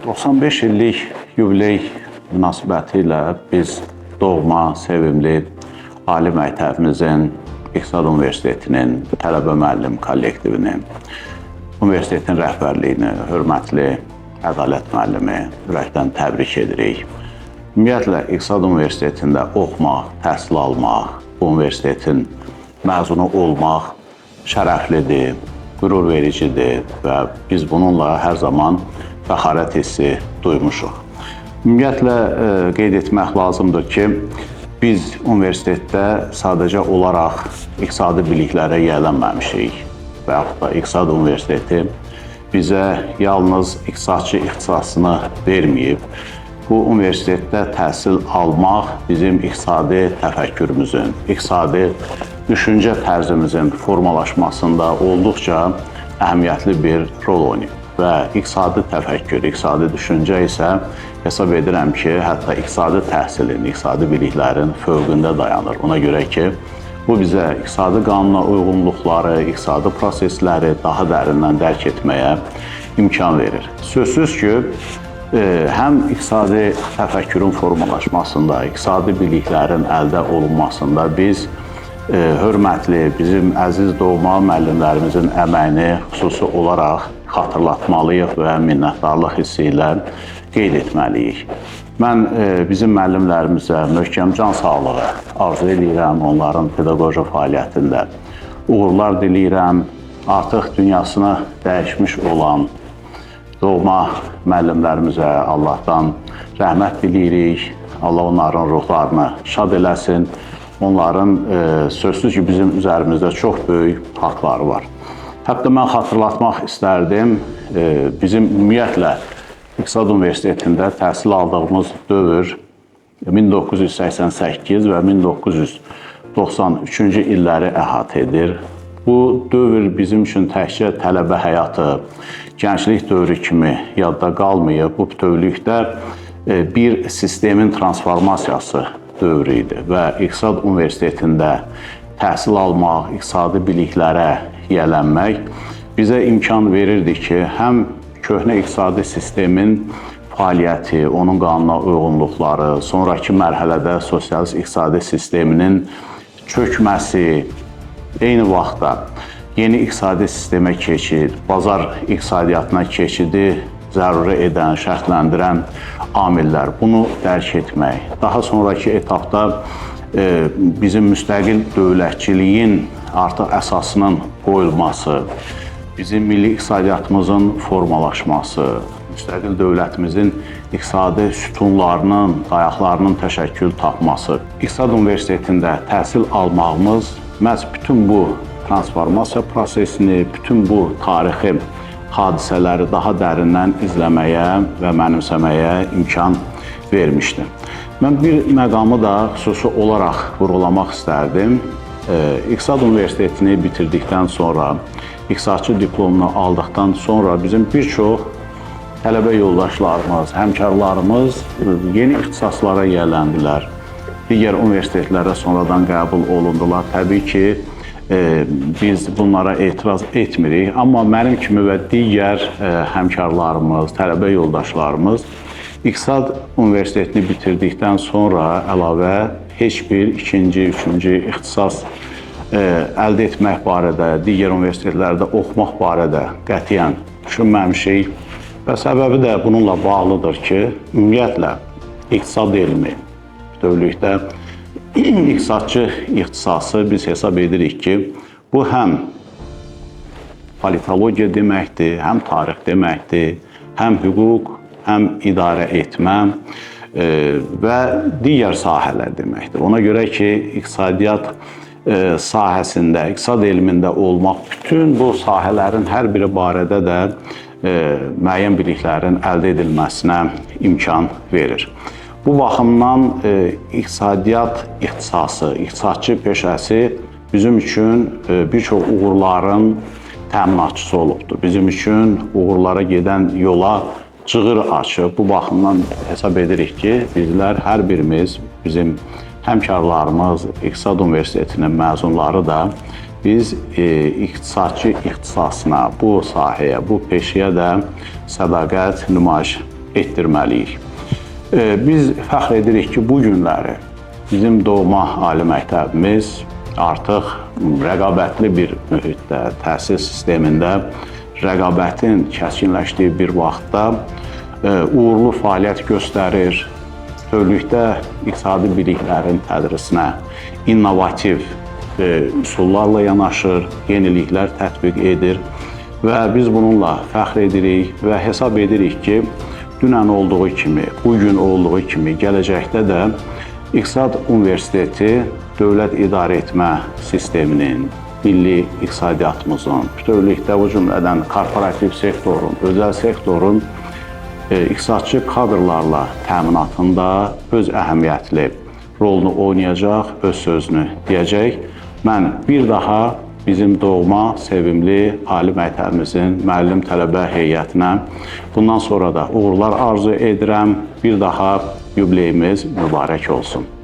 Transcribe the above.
95 illik yubiley münasibətilə biz doğma, sevimli ali məktəbimizin, İqtisad Universitetinin, tələbə müəllim kollektivinin, universitetin rəhbərliyini, hörmətli Ədalət müəllimi ürəkdən təbrik edirik. Ümumiyyətlə, İqtisad Universitetində oxumaq, təhsil almaq, bu universitetin məzunu olmaq şərəflidir, qürur vericidir və biz bununla hər zaman fəxarət hissi duymuşuq. Ümumiyyətlə, qeyd etmək lazımdır ki, biz universitetdə sadəcə olaraq iqtisadi biliklərə yiyələnməmişik və yaxud da İqtisad Universiteti bizə yalnız iqtisadçı ixtisasını verməyib. Bu universitetdə təhsil almaq bizim iqtisadi təfəkkürümüzün, iqtisadi düşüncə tərzimizin formalaşmasında olduqca əhəmiyyətli bir rol oynayıb. Və iqtisadi təfəkkür, iqtisadi düşüncə isə hesab edirəm ki, hətta iqtisadi təhsilin, iqtisadi biliklərin fövqündə dayanır. Ona görə ki, bu bizə iqtisadi qanuna uyğunluqları, iqtisadi prosesləri daha dərindən dərk etməyə imkan verir. Sözsüz ki, həm iqtisadi təfəkkürün formalaşmasında, iqtisadi biliklərin əldə olunmasında biz hörmətli, bizim əziz doğma müəllimlərimizin əməyini xüsusi olaraq xatırlatmalıyıq və minnətdarlıq hissi ilə qeyd etməliyik. Mən bizim müəllimlərimizə möhkəm can sağlığı arzu edirəm, onların pedaqoji fəaliyyətində uğurlar diləyirəm. Artıq dünyasını dəyişmiş olan doğma müəllimlərimizə Allahdan rəhmət diləyirik. Allah onların ruhlarını şad eləsin. Onların sözsüz ki, bizim üzərimizdə çox böyük haqları var. Hətta mən xatırlatmaq istərdim, bizim ümumiyyətlə İqtisad Universitetində təhsil aldığımız dövr 1988 və 1993-cü illəri əhatə edir. Bu dövr bizim üçün təkcə tələbə həyatı, gənclik dövrü kimi yadda qalmayıb. Bu bütövlükdə bir sistemin transformasiyası dövrü idi və İqtisad Universitetində təhsil almaq, iqtisadi biliklərə yiyələnmək bizə imkan verirdi ki, həm köhnə iqtisadi sistemin fəaliyyəti, onun qanuna uyğunluqları, sonraki mərhələdə sosialist iqtisadi sisteminin çökməsi, eyni vaxtda yeni iqtisadi sistemə keçid, bazar iqtisadiyyatına keçidi zəruri edən, şərtləndirən amillər, bunu dərk etmək. Daha sonraki etapda bizim müstəqil dövlətçiliyin artıq əsasının qoyulması, bizim milli iqtisadiyyatımızın formalaşması, müstəqil dövlətimizin iqtisadi sütunlarının, dayaqlarının təşəkkül tapması. İqtisad Universitetində təhsil almağımız məhz bütün bu transformasiya prosesini, bütün bu tarixi hadisələri daha dərindən izləməyə və mənimsəməyə imkan vermişdi. Mən bir məqamı da xüsusi olaraq vurğulamaq istərdim. İqtisad Universitetini bitirdikdən sonra, iqtisadçı diplomunu aldıqdan sonra bizim bir çox tələbə yoldaşlarımız, həmkarlarımız yeni ixtisaslara yiyələndilər. Digər universitetlərə sonradan qəbul olundular. Təbii ki, biz bunlara etiraz etmirik, amma mənim kimi və digər həmkarlarımız, tələbə yoldaşlarımız İqtisad Universitetini bitirdikdən sonra əlavə heç bir ikinci, üçüncü ixtisas əldə etmək barədə, digər universitetlərdə oxumaq barədə qətiyyən düşünməmişik və səbəbi də bununla bağlıdır ki, ümumiyyətlə iqtisad elmi bütövlükdə iqtisadçı ixtisası biz hesab edirik ki, bu həm politologiya deməkdir, həm tarix deməkdir, həm hüquq, həm idarə etmə və digər sahələr deməkdir. Ona görə ki, iqtisadiyyat sahəsində, iqtisad elmində olmaq bütün bu sahələrin hər biri barədə də müəyyən biliklərin əldə edilməsinə imkan verir. Bu baxımdan iqtisadiyyat ixtisası, iqtisadçı peşəsi bizim üçün bir çox uğurların təminatçısı olubdur. Bizim üçün uğurlara gedən yola cığır açıb. Bu baxımdan hesab edirik ki, bizlər hər birimiz, bizim həmkarlarımız, İqtisad Universitetinin məzunları da biz iqtisadçı ixtisasına, bu sahəyə, bu peşəyə də sədaqət nümayiş etdirməliyik. Biz fəxr edirik ki, bu günləri bizim doğma ali məktəbimiz artıq rəqabətli bir mühitdə, təhsil sistemində rəqabətin kəskinləşdiyi bir vaxtda uğurlu fəaliyyət göstərir, bütövlükdə iqtisadi biliklərin tədrisinə innovativ üsullarla yanaşır, yeniliklər tətbiq edir və biz bununla fəxr edirik və hesab edirik ki, dünən olduğu kimi, bugün olduğu kimi, gələcəkdə də İqtisad Universiteti dövlət idarə etmə sisteminin, milli iqtisadiyyatımızın, bütövlükdə o cümlədən korporativ sektorun, özəl sektorun iqtisadçı kadrlarla təminatında öz əhəmiyyətli rolunu oynayacaq, öz sözünü deyəcək. Mən bir daha bizim doğma, sevimli ali məktəbimizin müəllim tələbə heyətinə bundan sonra da uğurlar arzu edirəm. Bir daha yubileyimiz mübarək olsun.